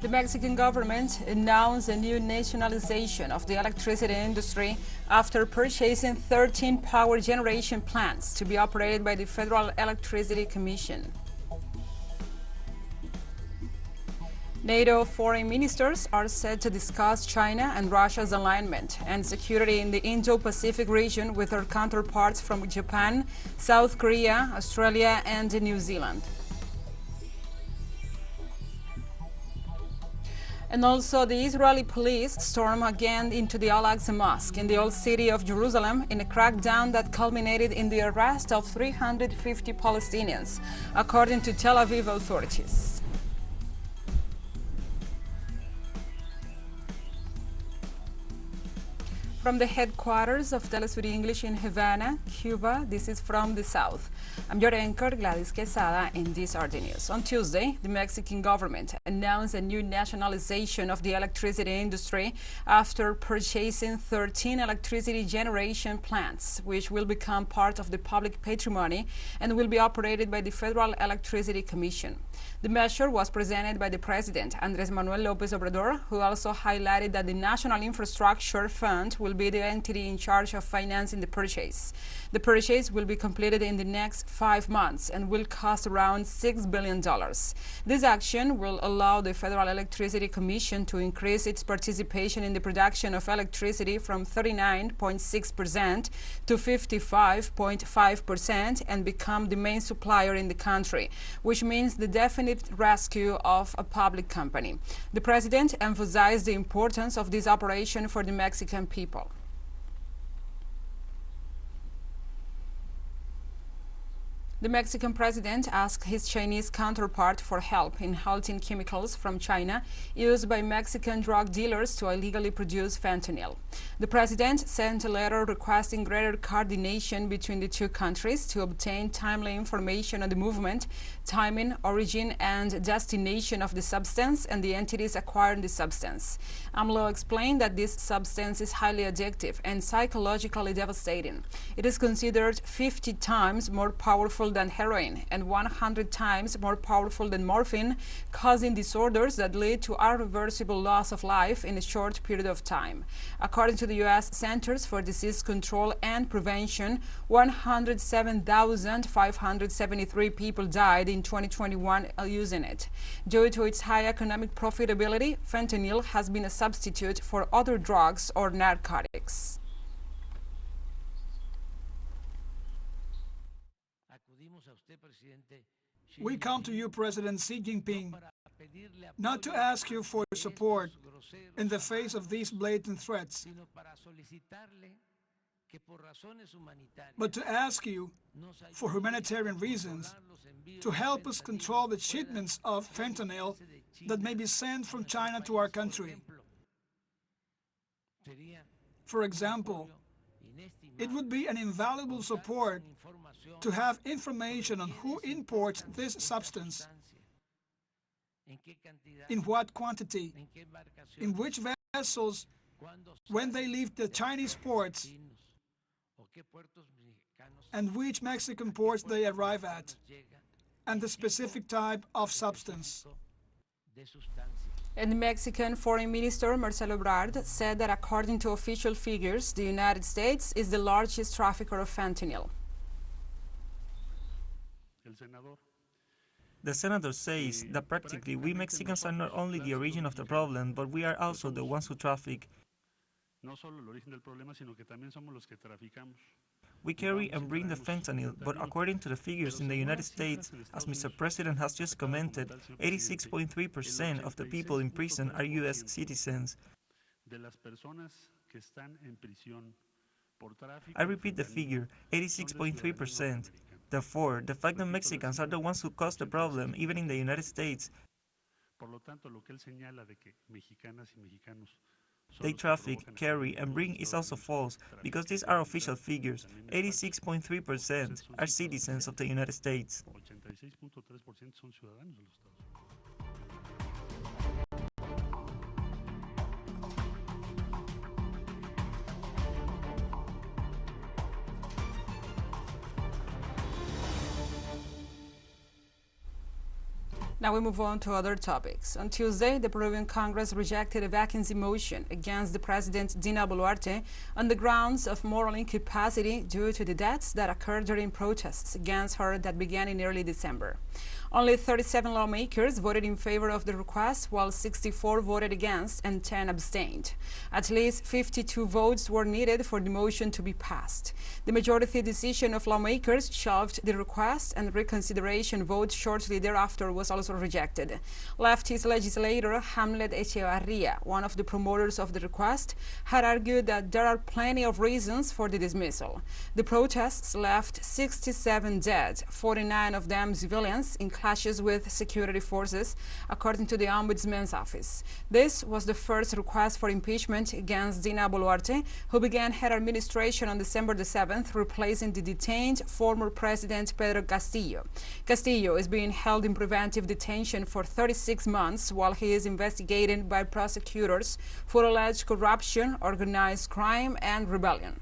The Mexican government announced a new nationalization of the electricity industry after purchasing 13 power generation plants to be operated by the Federal Electricity Commission. NATO foreign ministers are set to discuss China and Russia's alignment and security in the Indo-Pacific region with their counterparts from Japan, South Korea, Australia, and New Zealand. And also, the Israeli police stormed again into the Al-Aqsa Mosque in the old city of Jerusalem in a crackdown that culminated in the arrest of 350 Palestinians, according to Tel Aviv authorities. From the headquarters of TeleSUR English in Havana, Cuba, this is From the South. I'm your anchor, Gladys Quesada, and these are the news. On Tuesday, the Mexican government announced a new nationalization of the electricity industry after purchasing 13 electricity generation plants, which will become part of the public patrimony and will be operated by the Federal Electricity Commission. The measure was presented by the President, Andrés Manuel López Obrador, who also highlighted that the National Infrastructure Fund will be the entity in charge of financing the purchase. The purchase will be completed in the next 5 months and will cost around $6 billion. This action will allow the Federal Electricity Commission to increase its participation in the production of electricity from 39.6% to 55.5% and become the main supplier in the country, which means the definite rescue of a public company. The President emphasized the importance of this operation for the Mexican people. The Mexican president asked his Chinese counterpart for help in halting chemicals from China used by Mexican drug dealers to illegally produce fentanyl. The president sent a letter requesting greater coordination between the two countries to obtain timely information on the movement, timing, origin, and destination of the substance and the entities acquiring the substance. AMLO explained that this substance is highly addictive and psychologically devastating. It is considered 50 times more powerful than heroin and 100 times more powerful than morphine, causing disorders that lead to irreversible loss of life in a short period of time. According to the U.S. Centers for Disease Control and Prevention, 107,573 people died in 2021 using it. Due to its high economic profitability, fentanyl has been a substitute for other drugs or narcotics. We come to you, President Xi Jinping, not to ask you for support in the face of these blatant threats, but to ask you, for humanitarian reasons, to help us control the shipments of fentanyl that may be sent from China to our country. For example, it would be an invaluable support to have information on who imports this substance, in what quantity, in which vessels, when they leave the Chinese ports, and which Mexican ports they arrive at, and the specific type of substance. And Mexican Foreign Minister Marcelo Ebrard said that according to official figures, the United States is the largest trafficker of fentanyl. The senator says that practically we Mexicans are not only the origin of the problem, but we are also the ones who traffic. We carry and bring the fentanyl, but according to the figures in the United States, as Mr. President has just commented, 86.3% of the people in prison are U.S. citizens. I repeat the figure, 86.3%. Therefore, the fact that Mexicans are the ones who cause the problem, even in the United States, they traffic, carry, and bring is also false, because these are official figures. 86.3% are citizens of the United States. Now we move on to other topics. On Tuesday, the Peruvian Congress rejected a vacancy motion against the President Dina Boluarte on the grounds of moral incapacity due to the deaths that occurred during protests against her that began in early December. Only 37 lawmakers voted in favor of the request, while 64 voted against and 10 abstained. At least 52 votes were needed for the motion to be passed. The majority decision of lawmakers shelved the request, and reconsideration vote shortly thereafter was also rejected. Leftist legislator Hamlet Echevarria, one of the promoters of the request, had argued that there are plenty of reasons for the dismissal. The protests left 67 dead, 49 of them civilians, in clashes with security forces, according to the Ombudsman's office. This was the first request for impeachment against Dina Boluarte, who began her administration on December the 7th, replacing the detained former President Pedro Castillo. Castillo is being held in preventive detention for 36 months while he is investigated by prosecutors for alleged corruption, organized crime, and rebellion.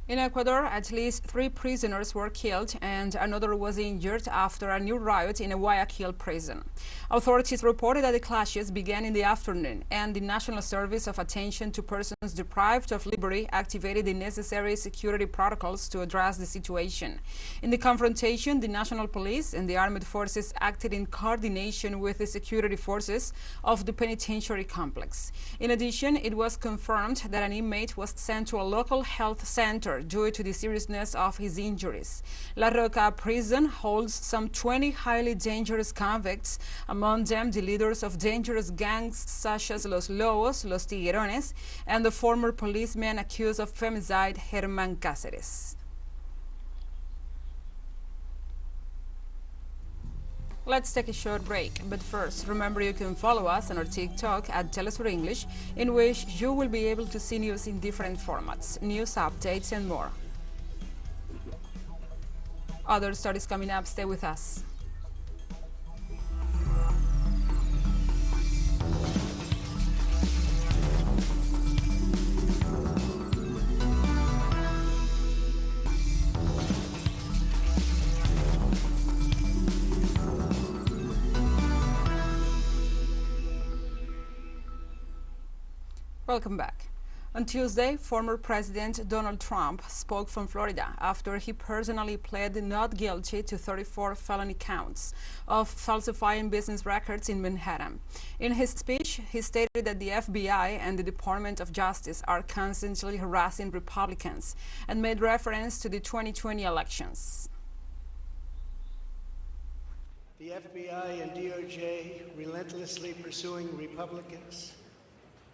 In Ecuador, at least 3 prisoners were killed and another was injured after a new riot in a Guayaquil prison. Authorities reported that the clashes began in the afternoon, and the National Service of Attention to Persons Deprived of Liberty activated the necessary security protocols to address the situation. In the confrontation, the National Police and the armed forces acted in coordination with the security forces of the penitentiary complex. In addition, it was confirmed that an inmate was sent to a local health center due to the seriousness of his injuries. La Roca prison holds some 20 highly dangerous convicts, among them the leaders of dangerous gangs such as Los Lobos, Los Tiguerones, and the former policeman accused of femicide, Germán Cáceres. Let's take a short break, but first, remember you can follow us on our TikTok at TeleSUR English, in which you will be able to see news in different formats, news updates, and more. Other stories coming up, stay with us. Welcome back. On Tuesday, former President Donald Trump spoke from Florida after he personally pled not guilty to 34 felony counts of falsifying business records in Manhattan. In his speech, he stated that the FBI and the Department of Justice are constantly harassing Republicans and made reference to the 2020 elections. The FBI and DOJ relentlessly pursuing Republicans,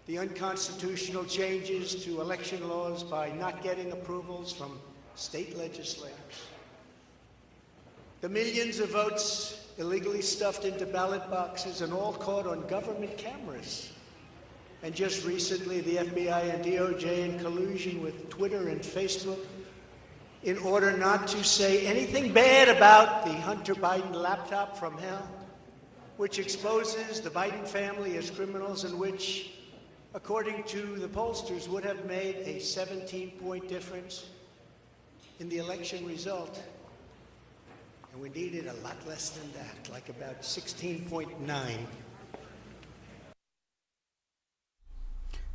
the unconstitutional changes to election laws by not getting approvals from state legislators, the millions of votes illegally stuffed into ballot boxes and all caught on government cameras, and just recently the FBI and DOJ in collusion with Twitter and Facebook in order not to say anything bad about the Hunter Biden laptop from hell, which exposes the Biden family as criminals and which, according to the pollsters, would have made a 17-point difference in the election result. And we needed a lot less than that, like about 16.9.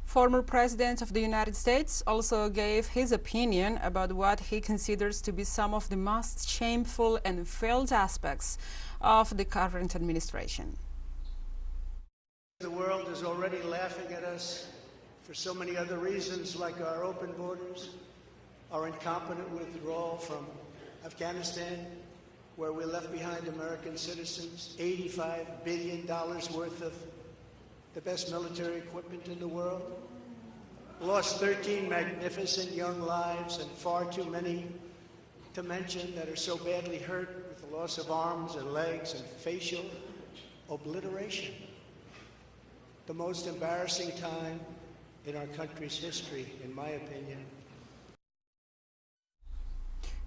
Former President of the United States also gave his opinion about what he considers to be some of the most shameful and failed aspects of the current administration. The world is already laughing at us for so many other reasons, like our open borders, our incompetent withdrawal from Afghanistan, where we left behind American citizens, $85 billion worth of the best military equipment in the world, lost 13 magnificent young lives, and far too many to mention that are so badly hurt with the loss of arms and legs and facial obliteration. The most embarrassing time in our country's history, in my opinion.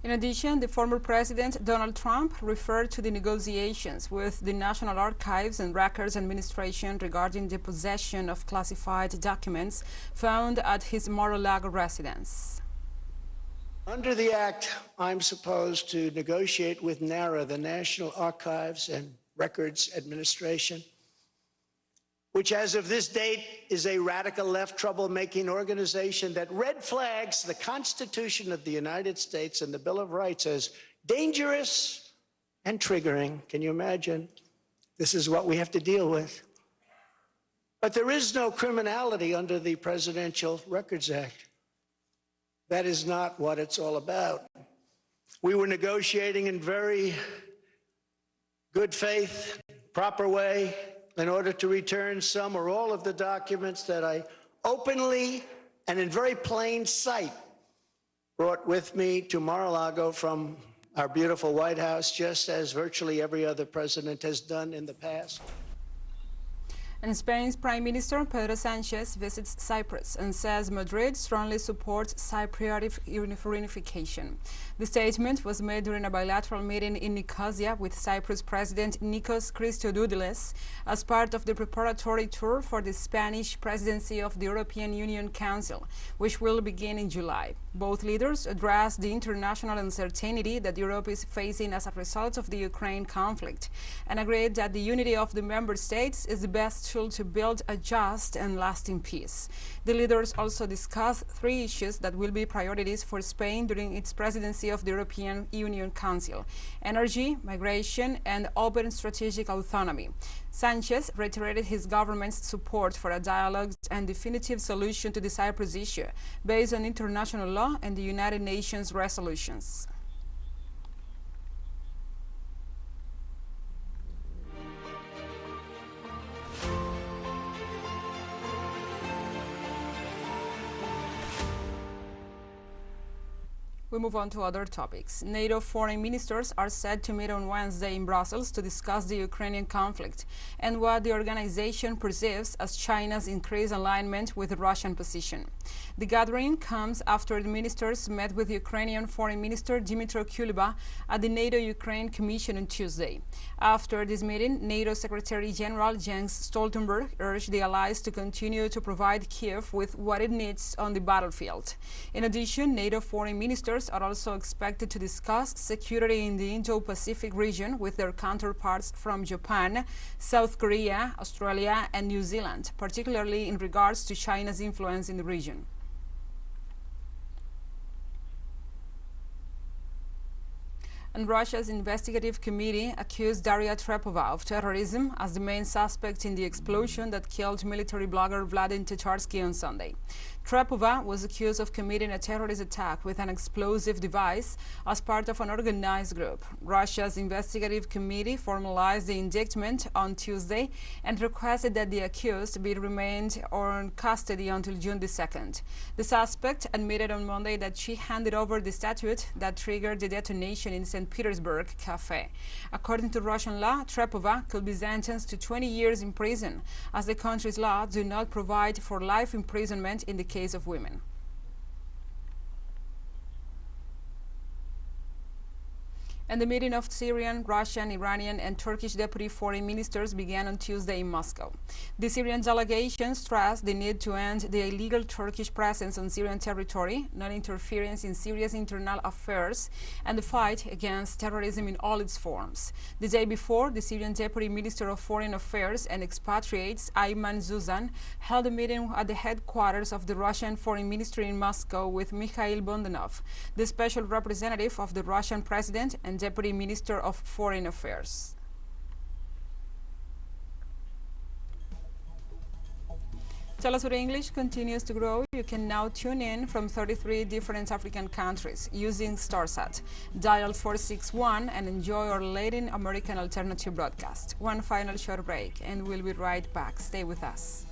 In addition, the former President Donald Trump referred to the negotiations with the National Archives and Records Administration regarding the possession of classified documents found at his Mar-a-Lago residence. Under the Act, I'm supposed to negotiate with NARA, the National Archives and Records Administration, which as of this date is a radical left troublemaking organization that red flags the Constitution of the United States and the Bill of Rights as dangerous and triggering. Can you imagine? This is what we have to deal with. But there is no criminality under the Presidential Records Act. That is not what it's all about. We were negotiating in very good faith, proper way, in order to return some or all of the documents that I openly and in very plain sight brought with me to Mar-a-Lago from our beautiful White House, just as virtually every other president has done in the past. And Spain's Prime Minister Pedro Sánchez visits Cyprus and says Madrid strongly supports Cypriot reunification. The statement was made during a bilateral meeting in Nicosia with Cyprus President Nikos Christodoulis as part of the preparatory tour for the Spanish presidency of the European Union Council, which will begin in July. Both leaders addressed the international uncertainty that Europe is facing as a result of the Ukraine conflict and agreed that the unity of the member states is the best tool to build a just and lasting peace. The leaders also discussed three issues that will be priorities for Spain during its presidency of the European Union Council: energy, migration, and open strategic autonomy. Sánchez reiterated his government's support for a dialogue and definitive solution to the Cyprus issue based on international law and the United Nations resolutions. We move on to other topics. NATO foreign ministers are set to meet on Wednesday in Brussels to discuss the Ukrainian conflict and what the organization perceives as China's increased alignment with the Russian position. The gathering comes after the ministers met with Ukrainian Foreign Minister Dmytro Kuleba at the NATO-Ukraine Commission on Tuesday. After this meeting, NATO Secretary General Jens Stoltenberg urged the allies to continue to provide Kiev with what it needs on the battlefield. In addition, NATO foreign ministers are also expected to discuss security in the Indo-Pacific region with their counterparts from Japan, South Korea, Australia, and New Zealand, particularly in regards to China's influence in the region. And Russia's investigative committee accused Daria Trepova of terrorism as the main suspect in the explosion that killed military blogger Vladimir Tatarsky on Sunday. Trepova was accused of committing a terrorist attack with an explosive device as part of an organized group. Russia's investigative committee formalized the indictment on Tuesday and requested that the accused be remained in custody until June the 2nd. The suspect admitted on Monday that she handed over the statute that triggered the detonation in St. Petersburg cafe. According to Russian law, Trepova could be sentenced to 20 years in prison, as the country's laws do not provide for life imprisonment in the case of women. And the meeting of Syrian, Russian, Iranian, and Turkish deputy foreign ministers began on Tuesday in Moscow. The Syrian delegation stressed the need to end the illegal Turkish presence on Syrian territory, non-interference in Syria's internal affairs, and the fight against terrorism in all its forms. The day before, the Syrian Deputy Minister of Foreign Affairs and Expatriates, Ayman Zuzan, held a meeting at the headquarters of the Russian Foreign Ministry in Moscow with Mikhail Bondanov, the special representative of the Russian president and Deputy Minister of Foreign Affairs. TeleSUR English continues to grow. You can now tune in from 33 different African countries using StarSat. Dial 461 and enjoy our Latin American alternative broadcast. One final short break and we'll be right back. Stay with us.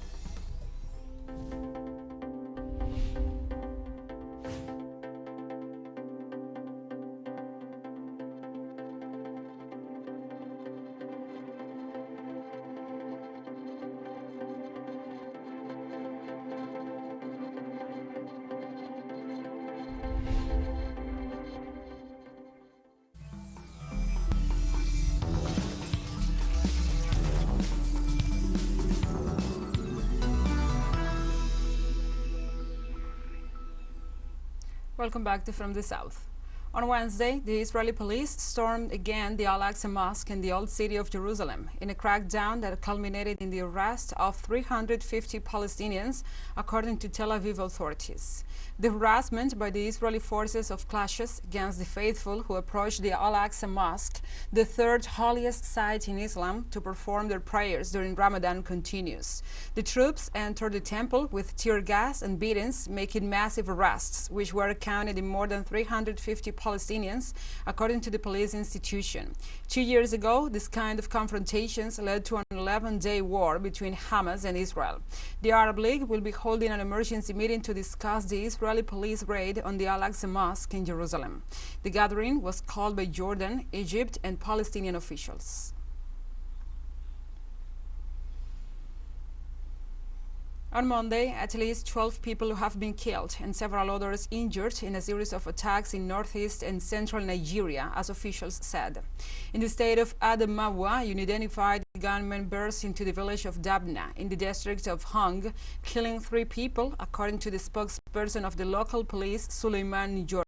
Welcome back to From the South. On Wednesday, the Israeli police stormed again the Al-Aqsa Mosque in the Old City of Jerusalem in a crackdown that culminated in the arrest of 350 Palestinians, according to Tel Aviv authorities. The harassment by the Israeli forces of clashes against the faithful who approached the Al-Aqsa Mosque, the third holiest site in Islam, to perform their prayers during Ramadan continues. The troops entered the temple with tear gas and beatings, making massive arrests, which were counted in more than 350 Palestinians, according to the police institution. 2 years ago, this kind of confrontations led to an 11-day war between Hamas and Israel. The Arab League will be holding an emergency meeting to discuss the Israeli police raid on the Al-Aqsa Mosque in Jerusalem. The gathering was called by Jordan, Egypt, and Palestinian officials. On Monday, at least 12 people have been killed and several others injured in a series of attacks in northeast and central Nigeria, as officials said. In the state of Adamawa, unidentified gunmen burst into the village of Dabna in the district of Hong, killing 3 people, according to the spokesperson of the local police, Suleiman Njore.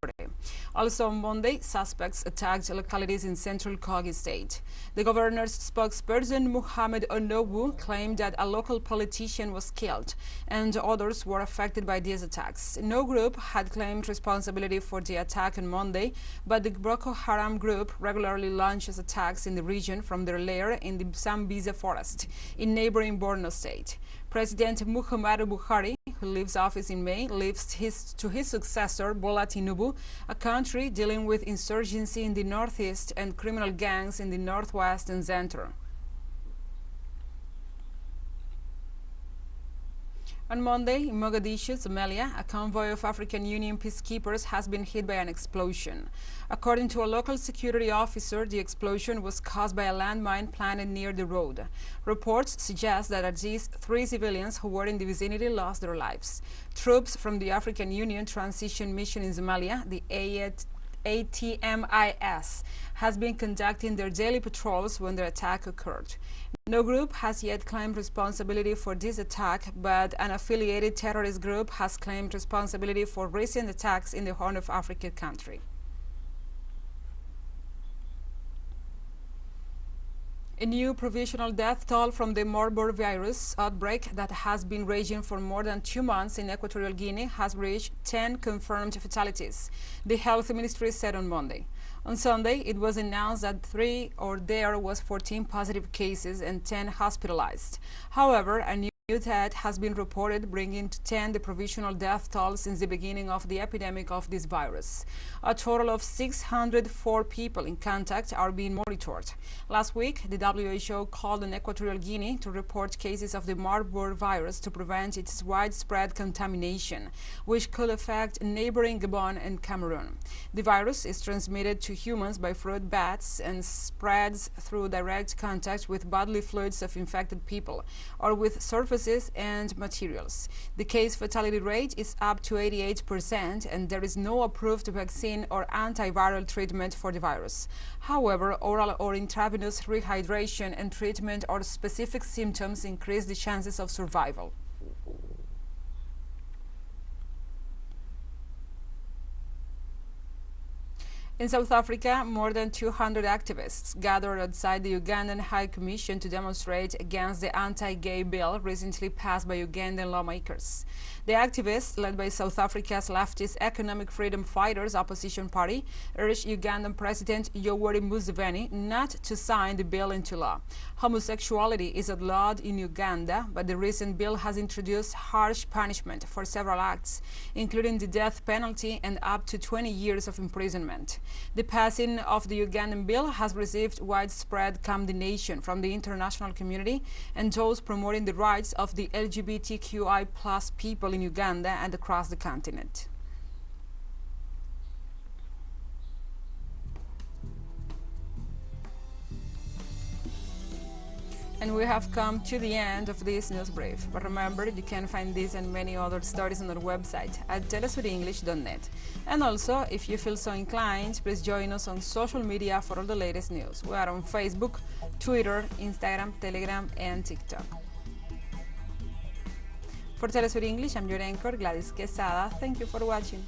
Also on Monday, suspects attacked localities in central Kogi state. The governor's spokesperson, Muhammad Onowu, claimed that a local politician was killed and others were affected by these attacks. No group had claimed responsibility for the attack on Monday, but the Boko Haram group regularly launches attacks in the region from their lair in the Sambisa forest in neighboring Borno state. President Muhammadu Buhari, who leaves office in May, leaves to his successor, Bola Tinubu, a country dealing with insurgency in the northeast and criminal gangs in the northwest and center. On Monday, in Mogadishu, Somalia, a convoy of African Union peacekeepers has been hit by an explosion. According to a local security officer, the explosion was caused by a landmine planted near the road. Reports suggest that at least 3 civilians who were in the vicinity lost their lives. Troops from the African Union Transition Mission in Somalia, the ATMIS, has been conducting their daily patrols when the attack occurred. No group has yet claimed responsibility for this attack, but an affiliated terrorist group has claimed responsibility for recent attacks in the Horn of Africa country. A new provisional death toll from the Marburg virus outbreak that has been raging for more than 2 months in Equatorial Guinea has reached 10 confirmed fatalities, the health ministry said on Monday. On Sunday, it was announced that there was 14 positive cases and 10 hospitalized. However, a new death has been reported, bringing to 10 the provisional death toll since the beginning of the epidemic of this virus. A total of 604 people in contact are being monitored. Last week, the WHO called on Equatorial Guinea to report cases of the Marburg virus to prevent its widespread contamination, which could affect neighboring Gabon and Cameroon. The virus is transmitted to humans by fruit bats and spreads through direct contact with bodily fluids of infected people or with surfaces and materials. The case fatality rate is up to 88%, and there is no approved vaccine or antiviral treatment for the virus. However, oral or intravenous rehydration and treatment or specific symptoms increase the chances of survival. In South Africa, more than 200 activists gathered outside the Ugandan High Commission to demonstrate against the anti-gay bill recently passed by Ugandan lawmakers. The activists, led by South Africa's leftist Economic Freedom Fighters opposition party, urged Ugandan President Yoweri Museveni not to sign the bill into law. Homosexuality is outlawed in Uganda, but the recent bill has introduced harsh punishment for several acts, including the death penalty and up to 20 years of imprisonment. The passing of the Ugandan bill has received widespread condemnation from the international community and those promoting the rights of the LGBTQI+ people in Uganda and across the continent. And we have come to the end of this news brief. But remember, you can find this and many other stories on our website at telesurenglish.net. And also, if you feel so inclined, please join us on social media for all the latest news. We are on Facebook, Twitter, Instagram, Telegram, and TikTok. For TeleSUR English, I'm your anchor, Gladys Quesada. Thank you for watching.